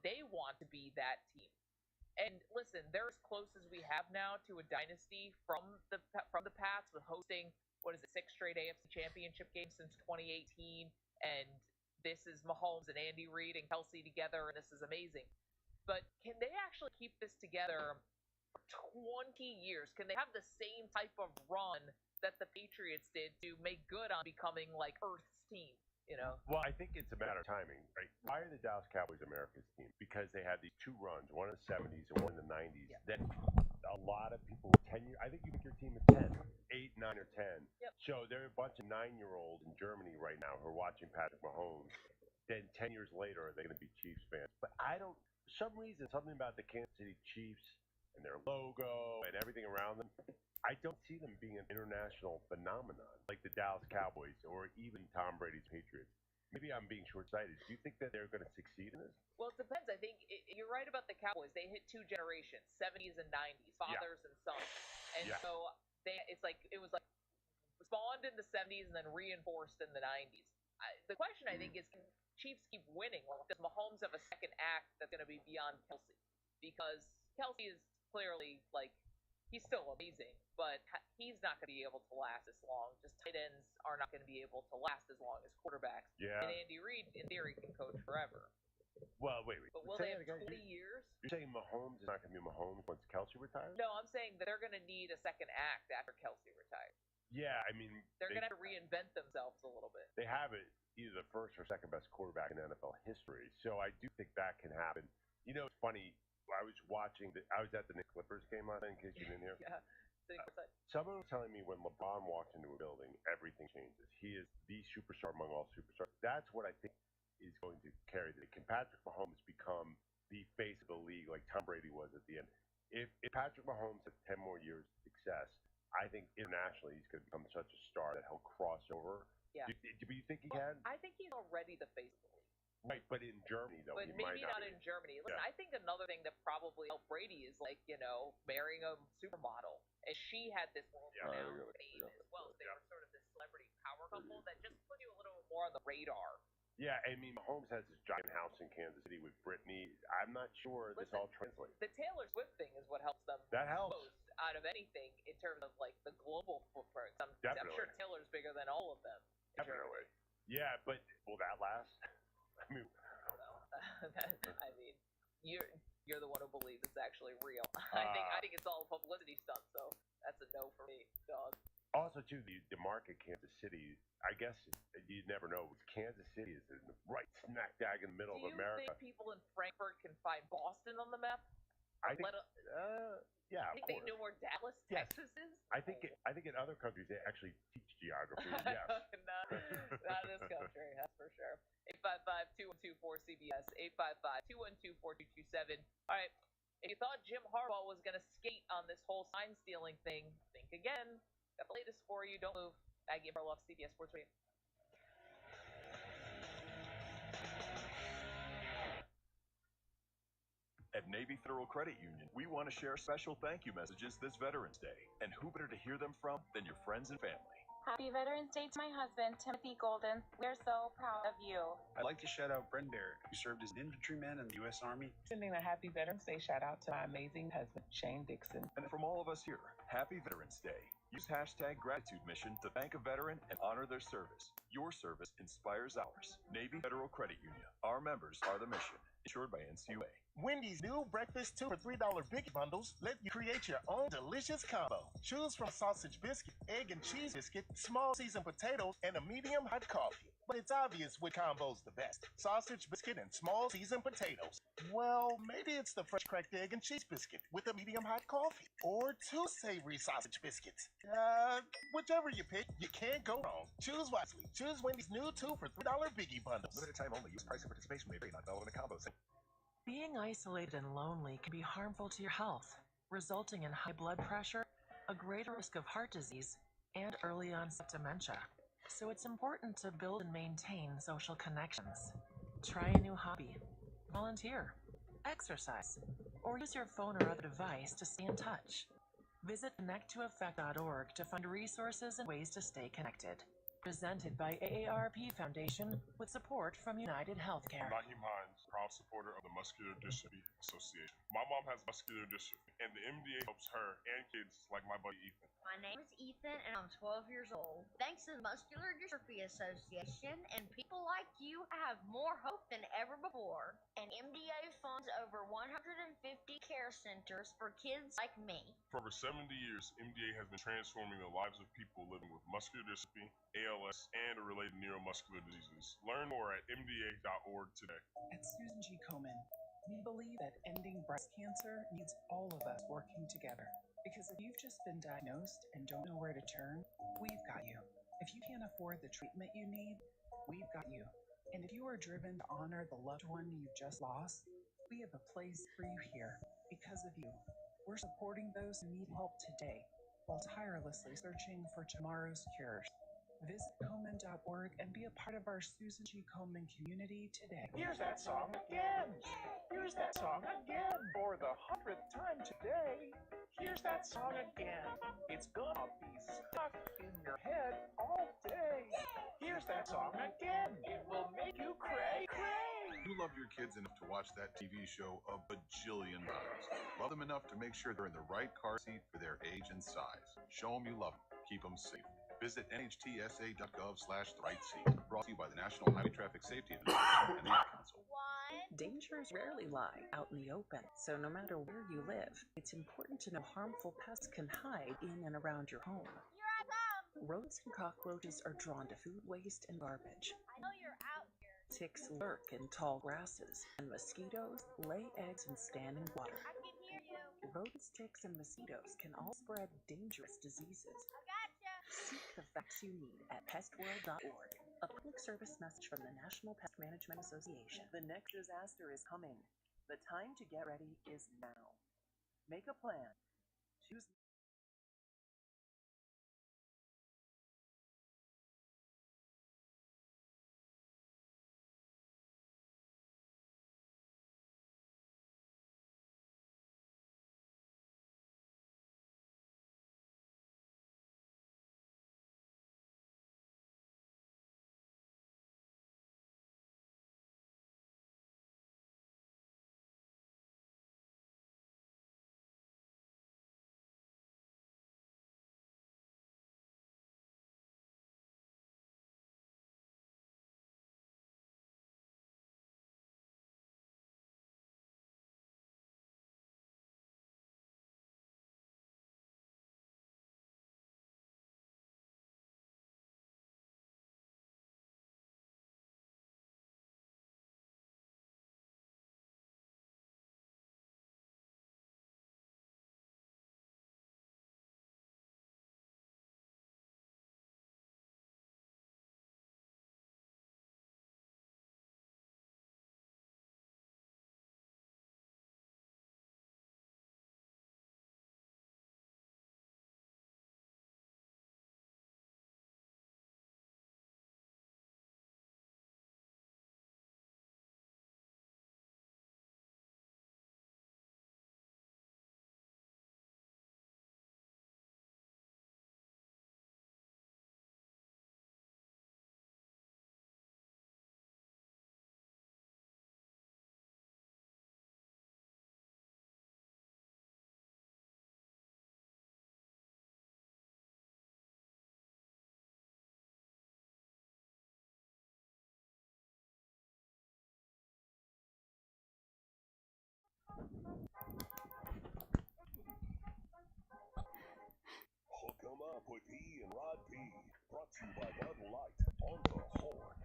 they want to be that team. And listen, they're as close as we have now to a dynasty from the Pats with hosting what is it, six straight AFC Championship games since 2018, and this is Mahomes and Andy Reid and Kelsey together, and this is amazing. But can they actually keep this together for 20 years? Can they have the same type of run that the Patriots did to make good on becoming like Earth's team? Well, I think it's a matter of timing, right? Why are the Dallas Cowboys America's team? Because they had these two runs, one in the 70s and one in the 90s. Yeah. Then a lot of people 10 years. I think you make your team at 10, 8, 9, or 10. Yep. So there are a bunch of 9-year-olds in Germany right now who are watching Patrick Mahomes. Then 10 years later, are they going to be Chiefs fans? But I don't, for some reason, something about the Kansas City Chiefs and their logo and everything around them, I don't see them being an international phenomenon like the Dallas Cowboys or even Tom Brady's Patriots. Maybe I'm being short-sighted. Do you think that they're going to succeed in this? Well, it depends. I think you're right about the Cowboys. They hit two generations, 70s and 90s, fathers and sons. And so it was like spawned in the 70s and then reinforced in the 90s. The question, I think, is can Chiefs keep winning? Like, does Mahomes have a second act that's going to be beyond Kelsey? Because Kelsey is clearly, like, he's still amazing, but he's not going to be able to last as long. Just tight ends are not going to be able to last as long as quarterbacks. Yeah. And Andy Reid, in theory, can coach forever. Well, wait. But will they have 20 years? You're saying Mahomes is not going to be Mahomes once Kelsey retires? No, I'm saying that they're going to need a second act after Kelsey retires. Yeah, I mean... They're going to have to reinvent themselves a little bit. They have it either the first or second best quarterback in NFL history, so I do think that can happen. It's funny. I was at the Knicks Clippers game last night, in case you didn't hear. Yeah. Someone was telling me when LeBron walks into a building, everything changes. He is the superstar among all superstars. That's what I think is going to carry it. Can Patrick Mahomes become the face of the league like Tom Brady was at the end? If Patrick Mahomes has 10 more years of success, I think internationally he's going to become such a star that he'll cross over. Yeah. Do you think he can? I think he's already the face of the league. Right, but in Germany, though, but he maybe might not in Germany. Listen, I think another thing that probably helped Brady is marrying a supermodel, and she had this world-renowned fame as well. They were sort of this celebrity power couple that just put you a little more on the radar. Yeah, I mean, Mahomes has this giant house in Kansas City with Britney. I'm not sure this all translates. The Taylor Swift thing is what helps them that helps. most out of anything in terms of like the global footprint. I'm sure Taylor's bigger than all of them. Definitely. Yeah, but will that last? I mean, you're the one who believes it's actually real. I think it's all a publicity stunt, so that's a no for me, dog. Also, too, the market Kansas City, I guess you never know. Kansas City is right smack dab in the middle of America. Do you think people in Frankfurt can find Boston on the map? I think, yeah, I think they know where Dallas, Texas is. I think in other countries they actually teach geography. Yes. not in this country, that's for sure. 855-212-4CBS, 855-212-4227. All right, if you thought Jim Harbaugh was going to skate on this whole sign stealing thing, think again. Got the latest for you. Don't move. Maggie and Perloff, CBS Sports Radio. At Navy Federal Credit Union, we want to share special thank you messages this Veterans Day. And who better to hear them from than your friends and family? Happy Veterans Day to my husband, Timothy Golden. We're so proud of you. I'd like to shout out Brent Barrett, who served as an infantryman in the U.S. Army. Sending a happy Veterans Day shout out to my amazing husband, Shane Dixon. And from all of us here, happy Veterans Day. Use hashtag gratitude mission to thank a veteran and honor their service. Your service inspires ours. Navy Federal Credit Union. Our members are the mission. Insured by NCUA. Wendy's new breakfast 2 for $3 Biggie Bundles let you create your own delicious combo. Choose from sausage biscuit, egg and cheese biscuit, small seasoned potatoes, and a medium hot coffee. But it's obvious which combo's the best. Sausage biscuit and small seasoned potatoes. Well, maybe it's the fresh cracked egg and cheese biscuit with a medium hot coffee. Or 2 savory sausage biscuits. Whichever you pick, you can't go wrong. Choose wisely. Choose Wendy's new 2 for $3 Biggie Bundles. Limited time only. Use price and participation may vary. Not available in a combo. Being isolated and lonely can be harmful to your health, resulting in high blood pressure, a greater risk of heart disease, and early onset dementia. So it's important to build and maintain social connections. Try a new hobby, volunteer, exercise, or use your phone or other device to stay in touch. Visit connecttoeffect.org to find resources and ways to stay connected. Presented by AARP Foundation with support from United Healthcare. Naheem Hines, proud supporter of the Muscular Dystrophy Association. My mom has muscular dystrophy, and the MDA helps her and kids like my buddy Ethan. My name is Ethan, and I'm 12 years old. Thanks to the Muscular Dystrophy Association and people like you, I have more hope than ever before. And MDA funds over 150 care centers for kids like me. For over 70 years, MDA has been transforming the lives of people living with muscular dystrophy, ALS, and related neuromuscular diseases. Learn more at mda.org today. At Susan G. Komen, we believe that ending breast cancer needs all of us working together. Because if you've just been diagnosed and don't know where to turn, we've got you. If you can't afford the treatment you need, we've got you. And if you are driven to honor the loved one you just lost, we have a place for you here. Because of you, we're supporting those who need help today while tirelessly searching for tomorrow's cures. Visit Komen.org and be a part of our Susan G. Komen community today. Here's that song again. Here's that song again for the 100th time today. Here's that song again. It's gonna be stuck in your head all day. Here's that song again. It will make you cray. You love your kids enough to watch that TV show a bajillion times. Love them enough to make sure they're in the right car seat for their age and size. Show them you love them. Keep them safe. Visit nhtsa.gov/rightseat. Brought to you by the National Highway Traffic Safety Administration and the Ad Council. Dangers rarely lie out in the open, so no matter where you live, it's important to know harmful pests can hide in and around your home. Here I come! Rodents and cockroaches are drawn to food waste and garbage. I know you're out here. Ticks lurk in tall grasses, and mosquitoes lay eggs in standing water. I can hear you. Rodents, ticks, and mosquitoes can all spread dangerous diseases. I gotcha. Seek the facts you need at pestworld.org. A public service message from the National Pest Management Association. The next disaster is coming. The time to get ready is now. Make a plan. Choose. Hook 'em up with E and Rod P. Brought to you by Bud Light on the Horn.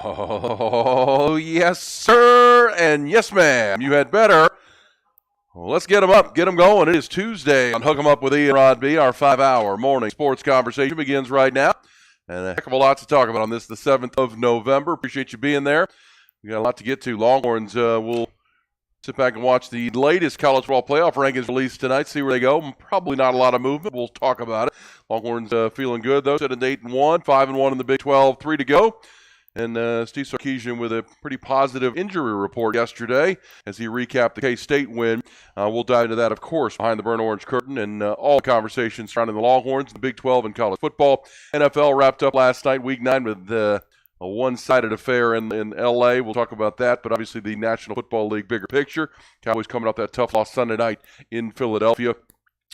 Oh, yes, sir, and yes, ma'am. You had better. Well, let's get them up, get them going. It is Tuesday on Hook 'em Up with Ian Rod B. Our 5-hour morning sports conversation begins right now. And a heck of a lot to talk about on this, the 7th of November. Appreciate you being there. We got a lot to get to. Longhorns will sit back and watch the latest college football playoff rankings released tonight, see where they go. Probably not a lot of movement. We'll talk about it. Longhorns feeling good, though. Sitting at 8-1, 5-1 in the Big 12, 3 to go. And Steve Sarkisian with a pretty positive injury report yesterday as he recapped the K-State win. We'll dive into that, of course, behind the burnt orange curtain and all conversations surrounding the Longhorns, the Big 12, and college football. NFL wrapped up last night, Week 9, with a one-sided affair in L.A. We'll talk about that, but obviously the National Football League bigger picture. Cowboys coming off that tough loss Sunday night in Philadelphia.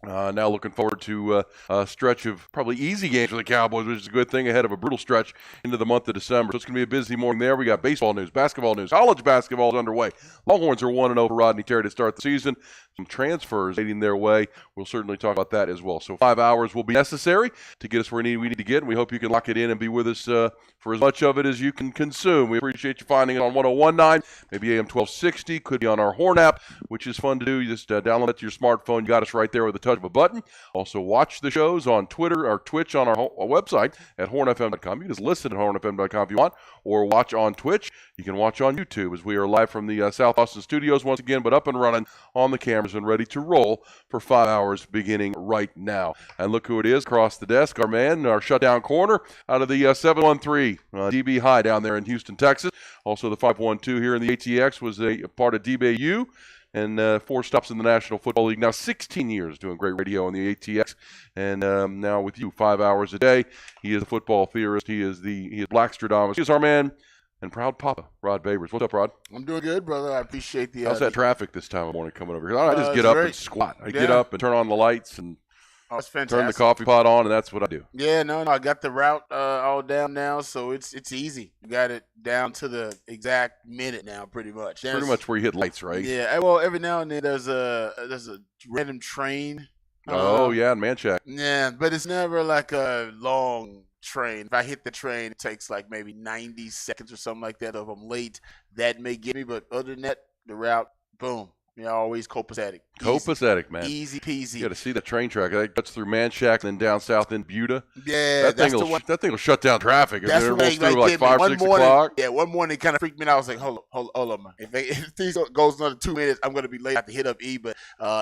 Now looking forward to a stretch of probably easy games for the Cowboys, which is a good thing ahead of a brutal stretch into the month of December. So it's going to be a busy morning there. We got baseball news, basketball news, college basketball is underway. Longhorns are 1-0 for Rodney Terry to start the season. Some transfers leading their way. We'll certainly talk about that as well. So 5 hours will be necessary to get us where we need to get, and we hope you can lock it in and be with us for as much of it as you can consume. We appreciate you finding it on 101.9, maybe AM 1260. Could be on our Horn app, which is fun to do. You just download it to your smartphone. You got us right there with the touch of a button. Also, watch the shows on Twitter or Twitch on our website at hornfm.com. You can just listen at hornfm.com if you want, or watch on Twitch. You can watch on YouTube as we are live from the South Austin studios once again, but up and running on the cameras and ready to roll for 5 hours beginning right now. And look who it is across the desk, our man, our shutdown corner out of the 713 DB High down there in Houston, Texas. Also the 512 here in the ATX was a part of DBU. And 4 stops in the National Football League. Now 16 years doing great radio on the ATX. And now with you 5 hours a day. He is a football theorist. He is Blackstradamus. He is our man and proud papa, Rod Babers. What's up, Rod? I'm doing good, brother. I appreciate the How's that traffic this time of morning coming over here? I just get up and squat. I get up and turn on the lights and that's fantastic. Turn the coffee pot on, and that's what I do. Yeah, no, I got the route all down now, so it's easy. You got it down to the exact minute now, pretty much. Pretty much where you hit lights, right? Yeah, well, every now and then there's a random train. Oh, yeah, in Manchac. Yeah, but it's never like a long train. If I hit the train, it takes like maybe 90 seconds or something like that. If I'm late, that may get me, but other than that, the route, boom. Yeah, always copacetic. Copacetic, man. Easy peasy. You got to see that train track. That cuts through Manchac and then down south in Buda. Yeah, that thing will shut down traffic. That's it what rolls through like 5, 6 o'clock. Yeah, one morning it kind of freaked me out. I was like, hold on, man. If these goes another 2 minutes, I'm going to be late. I have to hit up E, but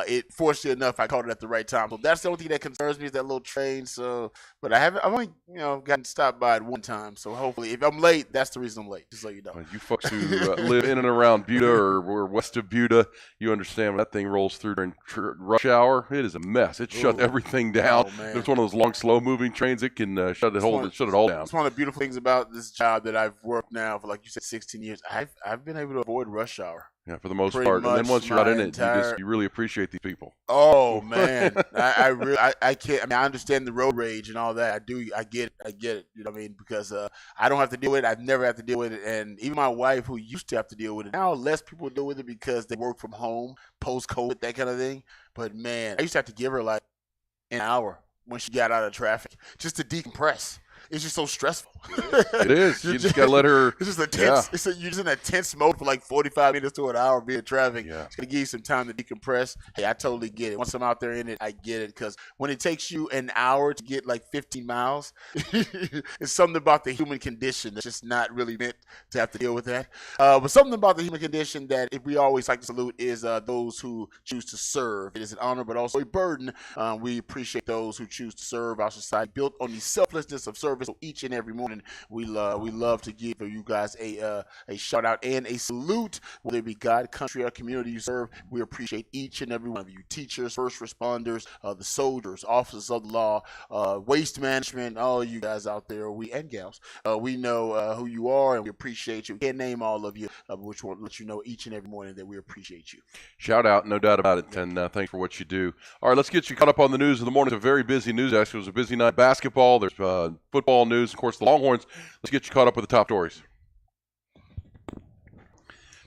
it fortunately enough, I caught it at the right time. So that's the only thing that concerns me is that little train. So, but I've only gotten stopped by it one time. So hopefully, if I'm late, that's the reason I'm late. Just so you know. Well, you folks who live in and around Buda or west of Buda, you understand when that thing rolls through during rush hour. It is a mess. It shut everything down. It's one of those long, slow-moving trains. It can shut it all down. It's one of the beautiful things about this job that I've worked now for, like you said, 16 years. I've been able to avoid rush hour. Yeah, for the most part. And then once you're out in it, you really appreciate these people. Oh man, I really can't. I mean, I understand the road rage and all that. I do. I get it. You know what I mean? Because I don't have to deal with it. I've never had to deal with it. And even my wife, who used to have to deal with it, now less people deal with it because they work from home, post-COVID, that kind of thing. But man, I used to have to give her like an hour when she got out of traffic just to decompress. It's just so stressful. It is. You just gotta let her. It's just a tense. Yeah. You're just in a tense mode for like 45 minutes to an hour being in traffic. Yeah. It's gonna give you some time to decompress. Hey, I totally get it. Once I'm out there in it, I get it. Because when it takes you an hour to get like 15 miles, it's something about the human condition that's just not really meant to have to deal with that. But something about the human condition that if we always like to salute is those who choose to serve. It is an honor, but also a burden. We appreciate those who choose to serve our society, built on the selflessness of service. So each and every morning, we love to give you guys a shout out and a salute, whether it be God, country, or community you serve. We appreciate each and every one of you, teachers, first responders, the soldiers, officers of the law, waste management, all you guys out there, and gals. We know who you are, and we appreciate you. We can't name all of you, which will let you know each and every morning that we appreciate you. Shout out, no doubt about it, and thanks for what you do. All right, let's get you caught up on the news of the morning. It's a very busy news. Actually, it was a busy night. Basketball, there's football news, of course, the Longhorns. Let's get you caught up with the top stories.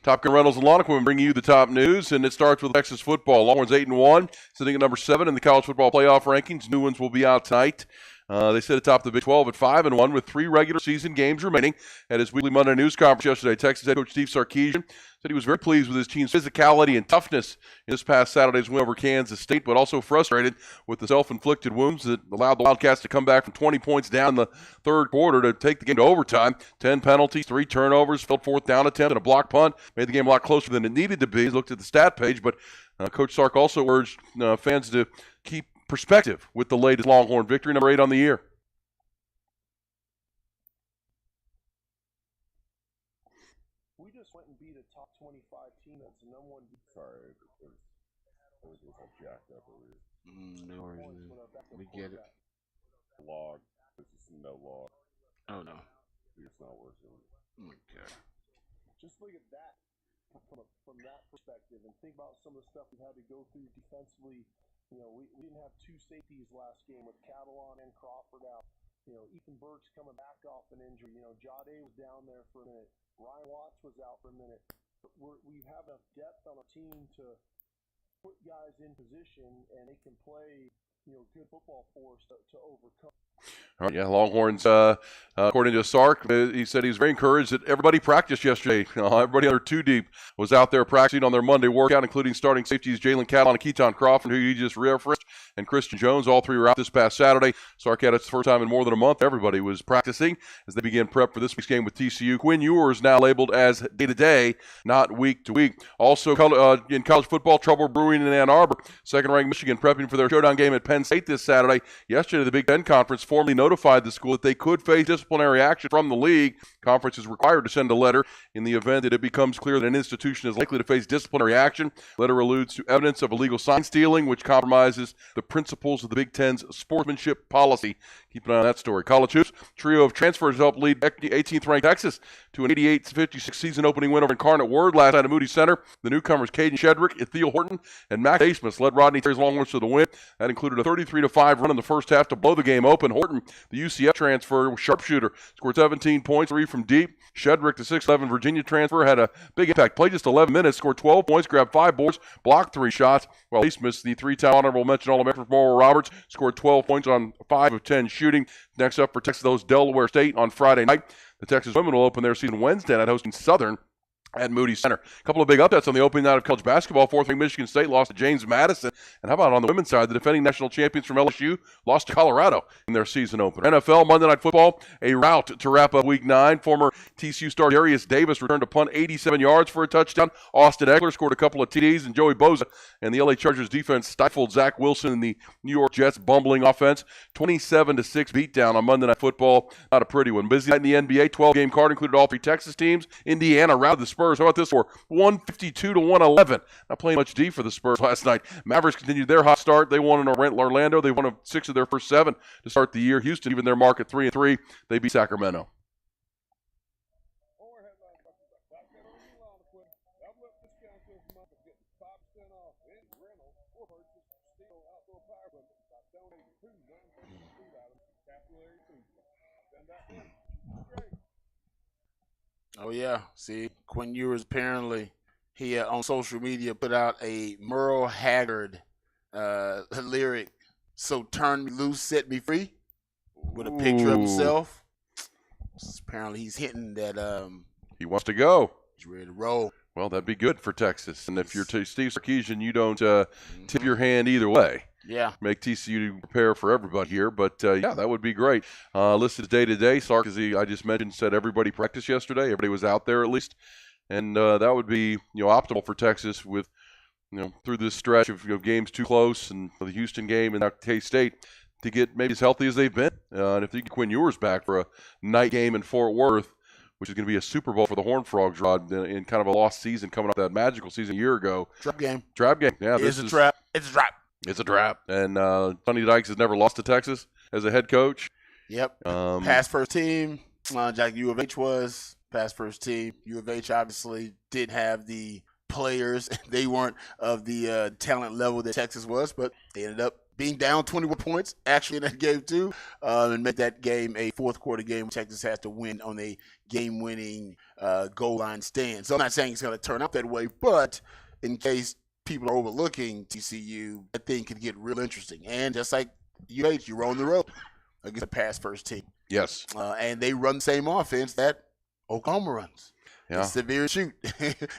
Top Gun Reynolds and Lonaquin bringing you the top news, and it starts with Texas football. Longhorns 8-1, sitting at number 7 in the college football playoff rankings. New ones will be out tonight. They sit atop the Big 12 at 5-1 with 3 regular season games remaining. At his weekly Monday news conference yesterday, Texas head coach Steve Sarkisian said he was very pleased with his team's physicality and toughness in this past Saturday's win over Kansas State, but also frustrated with the self-inflicted wounds that allowed the Wildcats to come back from 20 points down in the third quarter to take the game to overtime. 10 penalties, 3 turnovers, failed fourth down attempt, and a block punt. Made the game a lot closer than it needed to be. He looked at the stat page, but Coach Sark also urged fans to keep perspective with the latest Longhorn victory, number 8 on the year. 25 team that's the number one. Sorry, everything's all jacked up over here. No worries. We get it. Log. This is no log. Oh no. It's not working. Okay. Just look at that from that perspective, and think about some of the stuff we had to go through defensively. You know, we didn't have two safeties last game with Catalon and Crawford out. You know, Ethan Burks coming back off an injury. You know, Jade was down there for a minute. Ryan Watts was out for a minute. We have enough depth on a team to put guys in position, and they can play, you know, good football for us to overcome. All right, yeah, Longhorns, according to Sark, he said he was very encouraged that everybody practiced yesterday. Everybody under two deep was out there practicing on their Monday workout, including starting safeties Jalen Catalon and Keaton Crawford, who he just referenced, and Christian Jones. All three were out this past Saturday. Sark had it the first time in more than a month. Everybody was practicing as they began prep for this week's game with TCU. Quinn Ewers now labeled as day-to-day, not week-to-week. Also, in college football, trouble brewing in Ann Arbor. Second-ranked Michigan prepping for their showdown game at Penn State this Saturday. Yesterday, the Big Ten Conference formally notified the school that they could face disciplinary action from the league. Conference is required to send a letter in the event that it becomes clear that an institution is likely to face disciplinary action. Letter alludes to evidence of illegal sign stealing, which compromises the principles of the Big Ten's sportsmanship policy. Keep an eye on that story. College hoops, trio of transfers helped lead 18th-ranked Texas to an 88-56 season-opening win over Incarnate Word last night at Moody Center. The newcomers Caden Shedrick, Ethiel Horton, and Max Asmus led Rodney Terry's Longhorns to the win. That included a 33-5 run in the first half to blow the game open. Horton, the UCF transfer sharpshooter, scored 17 points, 3 from deep. Shedrick, the 6'11 Virginia transfer, had a big impact. Played just 11 minutes, scored 12 points, grabbed 5 boards, blocked 3 shots. While Asmus, the 3-time honorable mention All-American from Oral Roberts, scored 12 points on 5 of 10 shooting. Next up for Texas, those Delaware State on Friday night. The Texas women will open their season Wednesday night hosting Southern at Moody Center. A couple of big updates on the opening night of college basketball. Fourth-ranked Michigan State lost to James Madison. And how about on the women's side, the defending national champions from LSU lost to Colorado in their season opener. NFL, Monday Night Football, a rout to wrap up Week 9. Former TCU star Darius Davis returned to punt 87 yards for a touchdown. Austin Eckler scored a couple of TDs, and Joey Bosa and the LA Chargers defense stifled Zach Wilson and the New York Jets bumbling offense. 27-6 beatdown on Monday Night Football. Not a pretty one. Busy night in the NBA. 12-game card included all 3 Texas teams. Indiana routed the Spurs. How about this score? 152-111. Not playing much D for the Spurs last night. Mavericks continued their hot start. They won in Orlando. They won 6 of their first 7 to start the year. Houston, even their mark at 3-3. They beat Sacramento. Oh, yeah. See, Quinn Ewers apparently, he on social media put out a Merle Haggard lyric, "So turn me loose, set me free," with a picture of himself. Apparently he's hinting that he wants to go. He's ready to roll. Well, that'd be good for Texas. And if you're Steve Sarkisian, you don't tip your hand either way. Yeah. Make TCU prepare for everybody here. But, yeah, that would be great. Listed day-to-day. Sark, as I just mentioned, said everybody practiced yesterday. Everybody was out there at least. And that would be, optimal for Texas with, through this stretch of games too close and the Houston game and now K-State to get maybe as healthy as they've been. And if you get Quinn Ewers back for a night game in Fort Worth, which is going to be a Super Bowl for the Horned Frogs, Rod, in kind of a lost season coming off that magical season a year ago. Trap game. Yeah, It's a trap. It's a trap. It's a trap. And Sonny Dykes has never lost to Texas as a head coach. Yep. Past first team, Jack U of H was past first team. U of H obviously did have the players. They weren't of the talent level that Texas was, but they ended up being down 21 points actually in that game too, and made that game a fourth quarter game. Texas has to win on a game-winning goal line stand. So I'm not saying it's going to turn out that way, but in case people are overlooking TCU, that thing could get real interesting. And just like UH, you're on the road against a past first team. Yes. And they run the same offense that Oklahoma runs. Yeah. Severe shoot.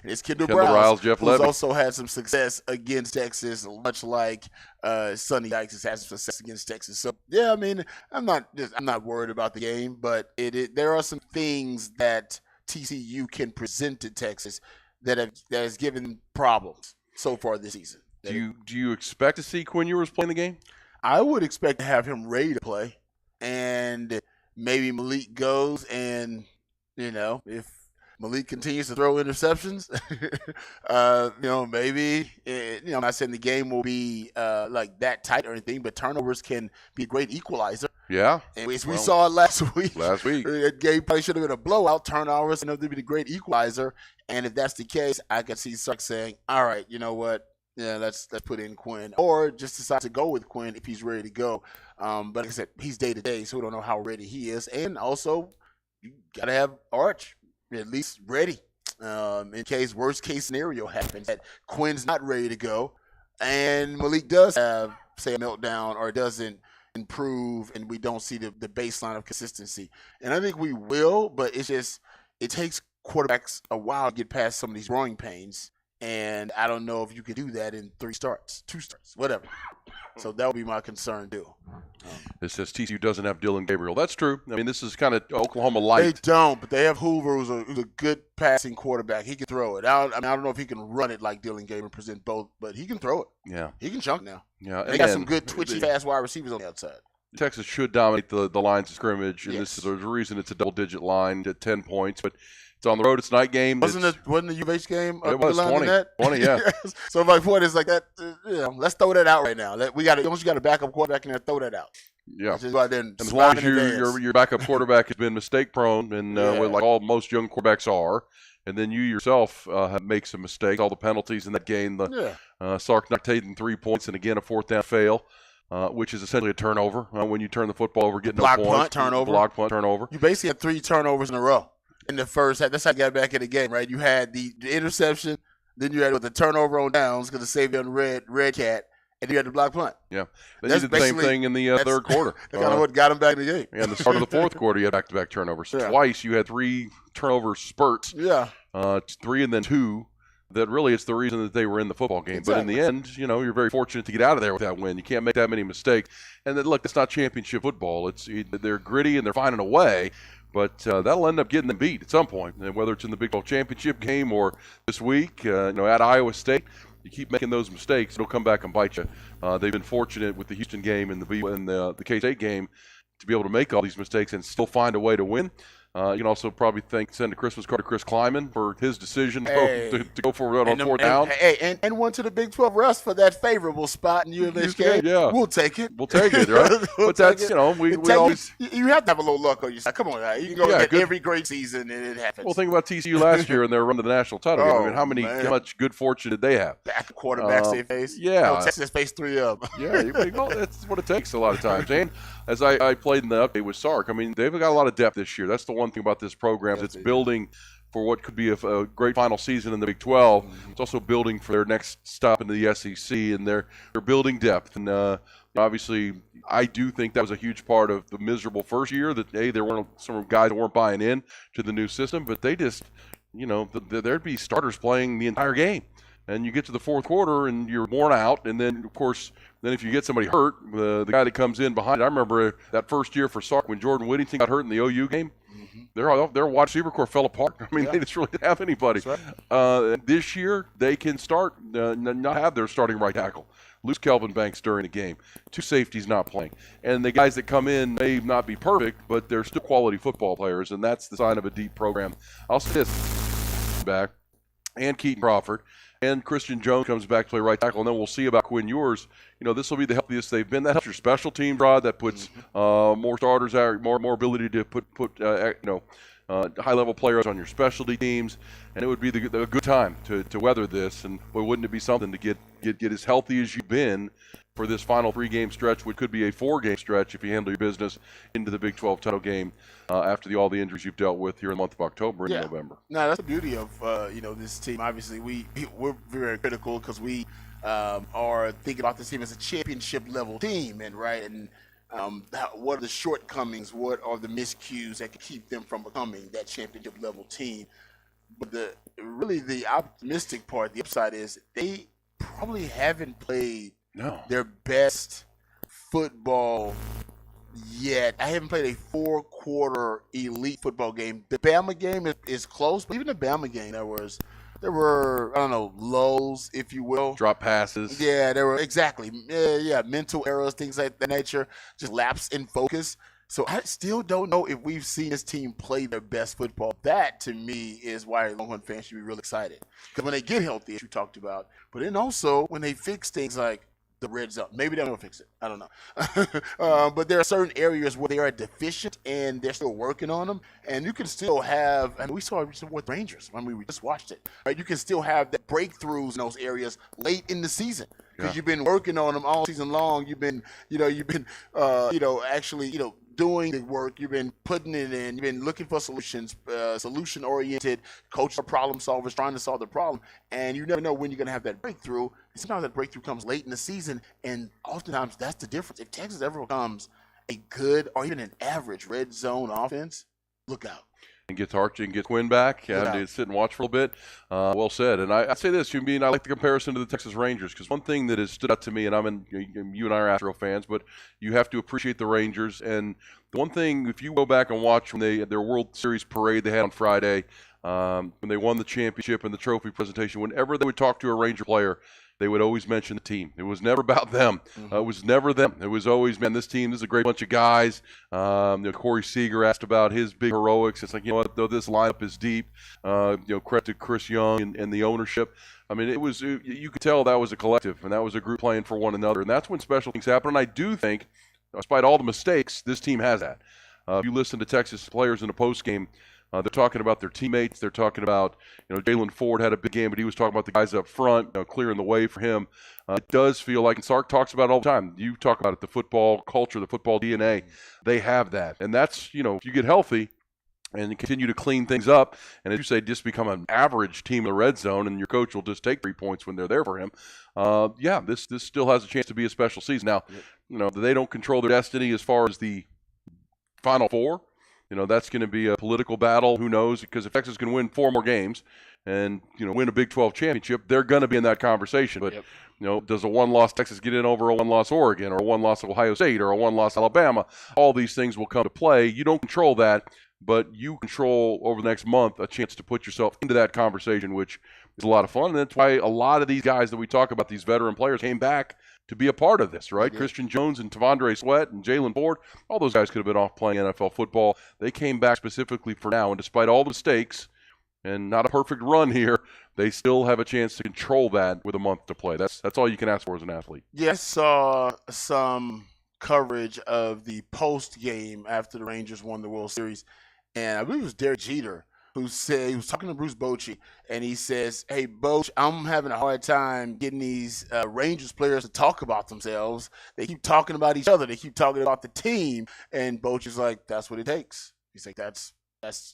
It's Kendall Riles, Jeff who's Levy. also had some success against Texas, much like Sonny Dykes has had some success against Texas. So yeah, I mean, I'm not worried about the game, but there are some things that TCU can present to Texas that has given them problems so far this season. Do you expect to see Quinn Ewers playing the game? I would expect to have him ready to play, and maybe Malik goes, and if Malik continues to throw interceptions, maybe, I'm not saying the game will be like that tight or anything, but turnovers can be a great equalizer. Yeah. And we saw it last week. That game probably should have been a blowout. Turnovers, they'd be the great equalizer. And if that's the case, I could see Sark saying, all right, you know what? Yeah, let's put in Quinn. Or just decide to go with Quinn if he's ready to go. But like I said, he's day-to-day, so we don't know how ready he is. And also, you got to have Arch at least ready in case worst-case scenario happens, that Quinn's not ready to go and Malik does have, say, a meltdown or doesn't improve and we don't see the baseline of consistency. And I think we will, but it takes quarterbacks a while to get past some of these growing pains. And I don't know if you could do that in 2 starts, whatever. So that would be my concern, too. It says TCU doesn't have Dylan Gabriel. That's true. I mean, this is kind of Oklahoma light. They don't, but they have Hoover, who's a good passing quarterback. He can throw it. I don't know if he can run it like Dylan Gabriel, present both, but he can throw it. Yeah. He can chunk now. Yeah. They got some good, twitchy, fast wide receivers on the outside. Texas should dominate the lines of scrimmage, and Yes. there's a reason it's a double-digit line at 10 points, but it's on the road. It's night game. Wasn't the U of H game? It was 20. 20, yeah. So my point is like that. Let's throw that out right now. Once you got a backup quarterback in there, throw that out. Yeah. Let's just go out there and as slide long as in advance. your backup quarterback has been mistake-prone, and like most young quarterbacks are, and then you yourself make some mistakes, all the penalties in that game, Sark not taking 3 points, and again a 4th down fail. Which is essentially a turnover when you turn the football over, get no points. Block punt, turnover. You basically had 3 turnovers in a row in the first half. That's how you got back in the game, right? You had the interception, then you had the turnover on downs because of Savion Red Cat, and you had the block punt. Yeah. Then you did the same thing in the third quarter. That's kind of what got him back in the game. Yeah, in the start of the fourth quarter, you had back-to-back turnovers. Yeah. Twice you had 3 turnover spurts. Yeah. 3 and then 2. That really it's the reason that they were in the football game. Exactly. But in the end, you're very fortunate to get out of there with that win. You can't make that many mistakes. And then, look, it's not championship football. They're gritty and they're finding a way, but that'll end up getting them beat at some point. And whether it's in the Big 12 championship game or this week, at Iowa State, you keep making those mistakes, it'll come back and bite you. They've been fortunate with the Houston game and the K-State game to be able to make all these mistakes and still find a way to win. You can also probably send a Christmas card to Chris Kleiman for his decision to go for it on 4th down. And one to the Big 12 Russ for that favorable spot in U of H game. Yeah. We'll take it. We'll take it, right? But that's, we always... You have to have a little luck on your side. Come on, guys. You can go get every great season and it happens. Well, think about TCU last year and their run to the national title game. I mean, how much good fortune did they have? Back quarterbacks they faced. Yeah. No, Texas faced 3 of them. Yeah, well, that's what it takes a lot of times. And as I played in the update with Sark, I mean, they've got a lot of depth this year. That's the one thing about this program. It's building for what could be a great final season in the Big 12. It's also building for their next stop into the SEC, and they're building depth. And obviously, I do think that was a huge part of the miserable first year, that, there weren't some guys that weren't buying in to the new system, but they just, there'd be starters playing the entire game. And you get to the fourth quarter and you're worn out. And then, of course, if you get somebody hurt, the guy that comes in behind, I remember that first year for Sark when Jordan Whittington got hurt in the OU game. Their wide receiver core fell apart. I mean, they just really didn't have anybody. Right. This year, they can start not have their starting right tackle. Lose Kelvin Banks during the game. 2 safeties not playing. And the guys that come in may not be perfect, but they're still quality football players, and that's the sign of a deep program. I'll say this back, and Keaton Crawford. And Christian Jones comes back to play right tackle, and then we'll see about Quinn Ewers. This will be the healthiest they've been. That helps your special team, Rod. That puts more starters out, more ability to put high-level players on your specialty teams, and it would be a good time to weather this. And boy, wouldn't it be something to get as healthy as you've been for this final 3-game stretch, which could be a 4-game stretch if you handle your business into the Big 12 title game after all the injuries you've dealt with here in the month of October and November. No, that's the beauty of this team. Obviously, we're very critical because we are thinking about this team as a championship level team, and what are the shortcomings? What are the miscues that could keep them from becoming that championship level team? But the optimistic part, the upside is they probably haven't played their best football yet. I haven't played a 4-quarter elite football game. The Bama game is close, but even the Bama game, there were lows, if you will. Drop passes. Yeah, there were exactly. Mental errors, things like that nature, just lapse in focus. So I still don't know if we've seen this team play their best football. That, to me, is why Longhorn fans should be real excited. Because when they get healthy, as you talked about, but then also when they fix things like the red zone, maybe they'll fix it. I don't know. But there are certain areas where they are deficient, and they're still working on them. And you can still have, and we saw it with Rangers. I mean, we just watched it. Right? You can still have the breakthroughs in those areas late in the season. Because you've been working on them all season long. You've been actually doing the work. You've been putting it in. You've been looking for solutions, solution-oriented. Coaches are problem solvers trying to solve the problem. And you never know when you're going to have that breakthrough. And sometimes that breakthrough comes late in the season, and oftentimes that's the difference. If Texas ever becomes a good or even an average red zone offense, look out. And gets Archie and gets Quinn back and sit and watch for a little bit. Well said. And I say this, I like the comparison to the Texas Rangers, because one thing that has stood out to me, and you and I are Astro fans, but you have to appreciate the Rangers. And the one thing, if you go back and watch when their World Series parade they had on Friday, when they won the championship and the trophy presentation, whenever they would talk to a Ranger player, they would always mention the team. It was never about them. It was never them. It was always, man, this team, this is a great bunch of guys. Corey Seager asked about his big heroics. It's like, though this lineup is deep, credit to Chris Young and the ownership. I mean, you could tell that was a collective, and that was a group playing for one another. And that's when special things happen. And I do think, despite all the mistakes, this team has that. If you listen to Texas players in the postgame, they're talking about their teammates. They're talking about, Jalen Ford had a big game, but he was talking about the guys up front, clearing the way for him. It does feel like, and Sark talks about it all the time. You talk about it, the football culture, the football DNA. They have that. And that's, if you get healthy and continue to clean things up, and as you say, just become an average team in the red zone, and your coach will just take 3 points when they're there for him. This still has a chance to be a special season. Now, they don't control their destiny as far as the Final Four. That's going to be a political battle. Who knows? Because if Texas can win 4 more games and, win a Big 12 championship, they're going to be in that conversation. But, does a one-loss Texas get in over a one-loss Oregon or a one-loss Ohio State or a one-loss Alabama? All these things will come to play. You don't control that, but you control over the next month a chance to put yourself into that conversation, which is a lot of fun. And that's why a lot of these guys that we talk about, these veteran players, came back to be a part of this, right? Christian Jones and Tavondre Sweat and Jalen Ford, all those guys could have been off playing NFL football. They came back specifically for now, and despite all the mistakes and not a perfect run here, they still have a chance to control that with a month to play. That's all you can ask for as an athlete. Yes, saw some coverage of the post game after the Rangers won the World Series, and I believe it was Derek Jeter who said, he was talking to Bruce Bochy, and he says, "Hey, Boch, I'm having a hard time getting these Rangers players to talk about themselves. They keep talking about each other. They keep talking about the team." And Boch is like, "That's what it takes." He's like, that's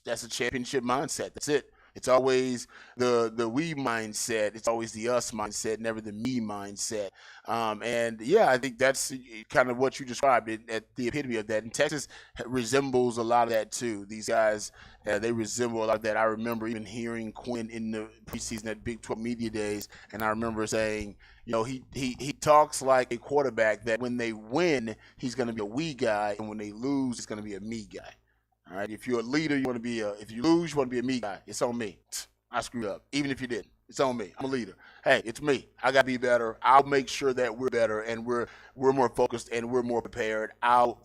a championship mindset. That's it. It's always the we mindset. It's always the us mindset, never the me mindset. I think that's kind of what you described at the epitome of that. And Texas resembles a lot of that too. These guys, they resemble a lot of that. I remember even hearing Quinn in the preseason at Big 12 Media Days, and I remember saying, he talks like a quarterback that when they win, he's going to be a we guy, and when they lose, he's going to be a me guy. All right, if you're a leader, if you lose, you want to be a me guy. It's on me. I screwed up. Even if you didn't, it's on me. I'm a leader. Hey, it's me. I got to be better. I'll make sure that we're better and we're more focused and we're more prepared. I'll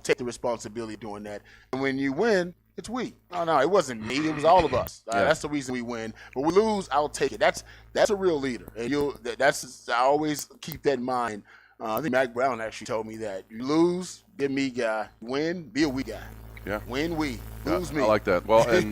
take the responsibility of doing that. And when you win, it's we. No, it wasn't me. It was all of us. That's the reason we win. But we lose, I'll take it. That's a real leader. And I always keep that in mind. I think Mac Brown actually told me that. You lose, be a me guy. Win, be a we guy. Yeah. Win, we. Lose, me. I like that. Well, and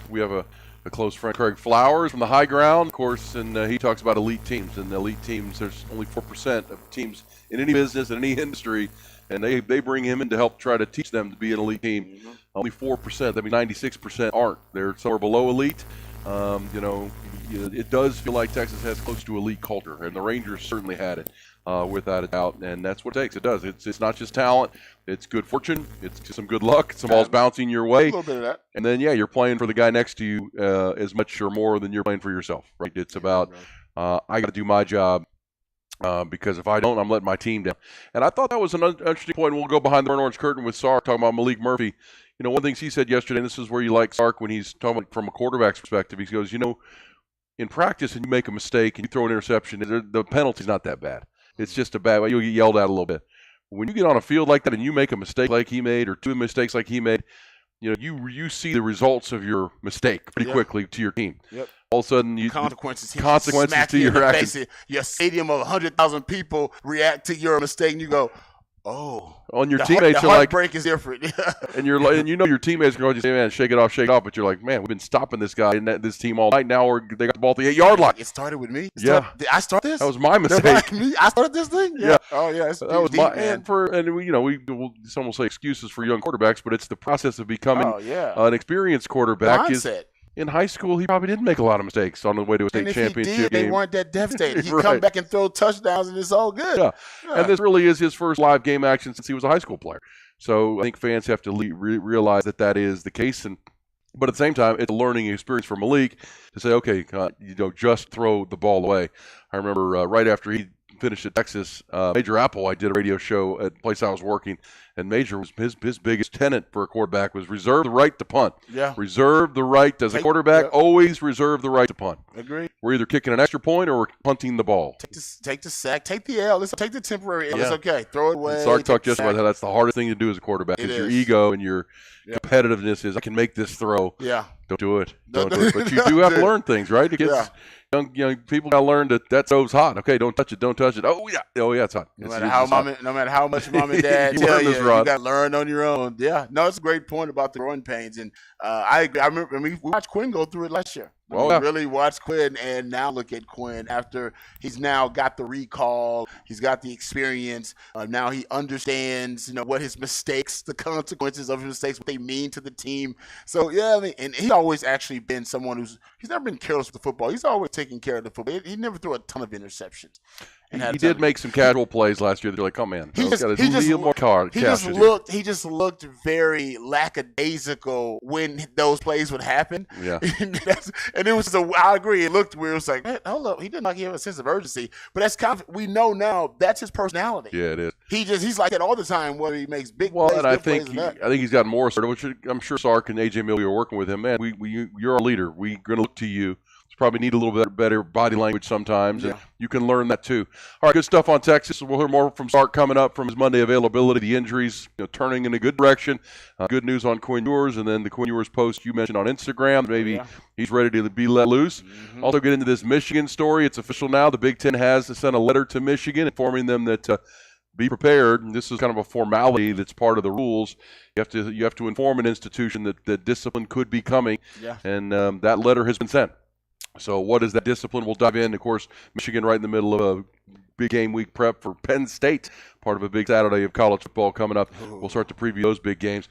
we have a close friend, Craig Flowers from the High Ground, of course, and he talks about elite teams. And elite teams, there's only 4% of teams in any business, in any industry, and they bring him in to help try to teach them to be an elite team. Mm-hmm. Only 4%, that means 96% aren't. They're somewhere below elite. It does feel like Texas has close to elite culture, and the Rangers certainly had it. Without a doubt, and that's what it takes. It does. It's not just talent. It's good fortune. It's just some good luck. Some balls bouncing your way. A little bit of that. And then, you're playing for the guy next to you as much or more than you're playing for yourself, right? It's about, I got to do my job because if I don't, I'm letting my team down. And I thought that was an interesting point. We'll go behind the burnt orange curtain with Sark talking about Malik Murphy. One of the things he said yesterday, and this is where you like Sark when he's talking from a quarterback's perspective, he goes, in practice and you make a mistake and you throw an interception, the penalty's not that bad. It's just a bad way. You'll get yelled at a little bit. when you get on a field like that and you make a mistake like he made or two mistakes like he made, you see the results of your mistake pretty quickly to your team. Yep. All of a sudden, consequences to your actions. Your stadium of 100,000 people react to your mistake, and you go, "Oh." On your teammates, the you're like, heartbreak is different. and you're like, and your teammates are going to say, "Man, shake it off." But you're like, "Man, we've been stopping this guy and this team all night. Now they got the ball at the 8-yard line." It started with me. Did I start this? That was my mistake. I started this thing. Yeah. Oh yeah. That was my some will say excuses for young quarterbacks, but it's the process of becoming an experienced quarterback. Mindset. In high school, he probably didn't make a lot of mistakes on the way to a state championship game. They weren't that devastating. He'd come back and throw touchdowns, and it's all good. Yeah. And this really is his first live game action since he was a high school player. So I think fans have to realize that is the case. But at the same time, it's a learning experience for Malik to say, okay, just throw the ball away. I remember right after he finished at Texas, Major Apple, I did a radio show at the place I was working, and Major was his biggest tenet for a quarterback was reserve the right to punt. Yeah. Reserve the right as a quarterback. Always reserve the right to punt. Agree. We're either kicking an extra point or we're punting the ball. Take the sack. Take the L. Take the temporary L. It's okay. Throw it away. And Sark talked just about how that's the hardest thing to do as a quarterback. Is your ego and your competitiveness is I can make this throw. Yeah. Don't do it. Don't do it. But you do have to learn things, right? Young people got to learn that stove's hot. Okay, don't touch it. Don't touch it. Oh yeah, it's hot. No matter how much mom and dad tell you got to learn on your own. Yeah, no, it's a great point about the growing pains, and I remember we watched Quinn go through it last year. Really watched Quinn, and now look at Quinn after he's now got the recall. He's got the experience. Now he understands, what his mistakes, the consequences of his mistakes, what they mean to the team. So and he's always actually been someone he's never been careless with the football. He's always taking care of the football. He never threw a ton of interceptions. He did make some casual plays last year. They're like, "Oh man, he just looked very lackadaisical when those plays would happen." Yeah, and it was I agree. It looked weird. It was like, hey, hold up, he did not have a sense of urgency. But that's we know now that's his personality. Yeah, it is. He's like that all the time. Whether he makes big plays, and I think he's got more assertive. Which I'm sure Sark and AJ Millie are working with him. Man, you're our leader. We're going to look to you. Probably need a little bit better body language sometimes, and you can learn that too. All right, good stuff on Texas. We'll hear more from Sark coming up from his Monday availability. The injuries turning in a good direction. Good news on Quinn Ewers, and then the Quinn Ewers post you mentioned on Instagram. Maybe he's ready to be let loose. Mm-hmm. Also get into this Michigan story. It's official now. The Big Ten has sent a letter to Michigan informing them that be prepared. And this is kind of a formality that's part of the rules. You have to inform an institution that discipline could be coming, and that letter has been sent. So what is that discipline? We'll dive in. Of course, Michigan right in the middle of a big game week prep for Penn State, part of a big Saturday of college football coming up. We'll start to preview those big games.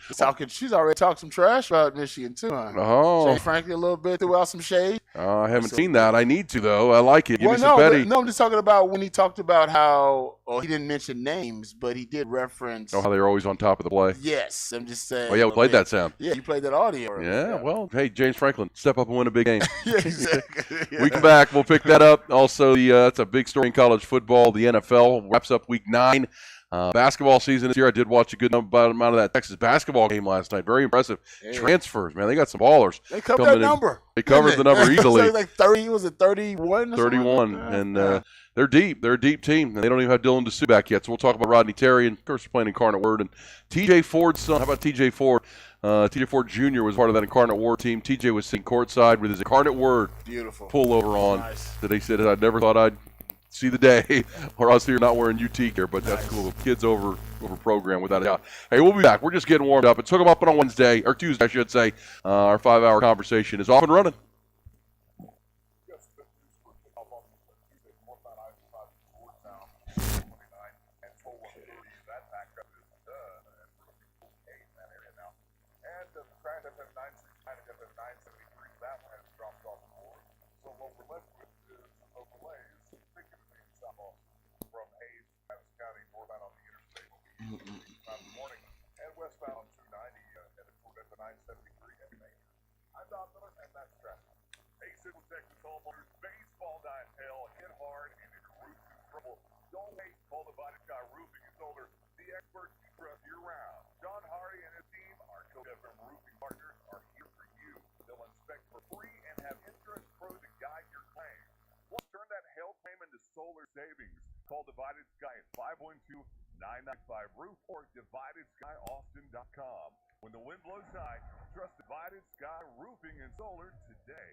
She's already talked some trash about Michigan, too, huh? Oh. Shade Frankly a little bit, threw out some shade. I haven't seen that. I need to, though. I like it. Give me some Betty. No, I'm just talking about when he talked about how, he didn't mention names, but he did reference. Oh, how they're always on top of the play. Yes, I'm just saying. Oh, yeah, we played that sound. Yeah, you played that audio. Yeah, well, hey, James Franklin, step up and win a big game. Yeah, exactly. We come back, we'll pick that up. Also, that's a big story in college football. The NFL wraps up Week 9. Basketball season this year. I did watch a good amount of that Texas basketball game last night. Very impressive. Yeah. Transfers, man. They got some ballers. They covered that number. They covered the number easily. Like 30, was it 31? 31. And they're deep. They're a deep team. And they don't even have Dylan DeSue back yet. So we'll talk about Rodney Terry and, of course, playing Incarnate Word. And TJ Ford's son. How about TJ Ford? TJ Ford Jr. was part of that Incarnate Word team. TJ was sitting courtside with his Incarnate Word pullover on. Nice. That he said, I never thought I'd see the day, or else you're not wearing UT gear, but that's cool. Kids over program without a doubt. Hey, we'll be back. We're just getting warmed up. It's Hook 'em Up on Wednesday, or Tuesday, I should say. Our 5-hour conversation is off and running. Solar savings. Call Divided Sky at 995 Roof or DividedSkyAustin.com. When the wind blows high, trust Divided Sky Roofing and Solar today.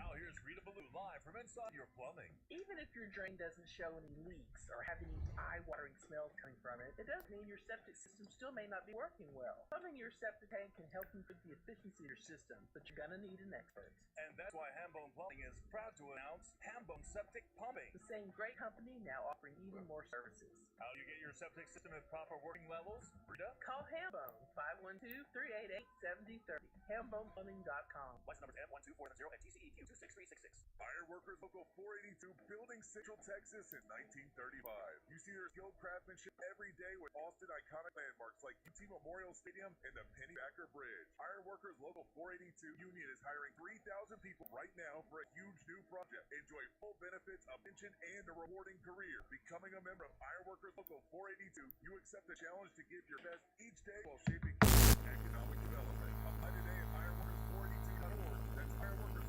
Now here's Rita Ballou live from inside your plumbing. Even if your drain doesn't show any leaks or have any eye-watering smells coming from it, it doesn't mean your septic system still may not be working well. Plumbing your septic tank can help improve the efficiency of your system, but you're gonna need an expert. And that's why Hambone Plumbing is proud to announce Hambone Septic Pumping. The same great company now offering even more services. How do you get your septic system at proper working levels, Rita? Call Hambone 512-388-7030. HambonePlumbing.com. License numbers M12470 and TCEQ 26366. Ironworkers Local 482, building Central Texas in 1935. You see their skilled craftsmanship every day with Austin iconic landmarks like UT Memorial Stadium and the Pennybacker Bridge. Ironworkers Local 482 Union is hiring 3,000 people right now for a huge new project. Enjoy full benefits, a pension, and a rewarding career. Becoming a member of Ironworkers Local 482, you accept the challenge to give your best each day while shaping economic development. Apply today at ironworkers482.org. That's Ironworkers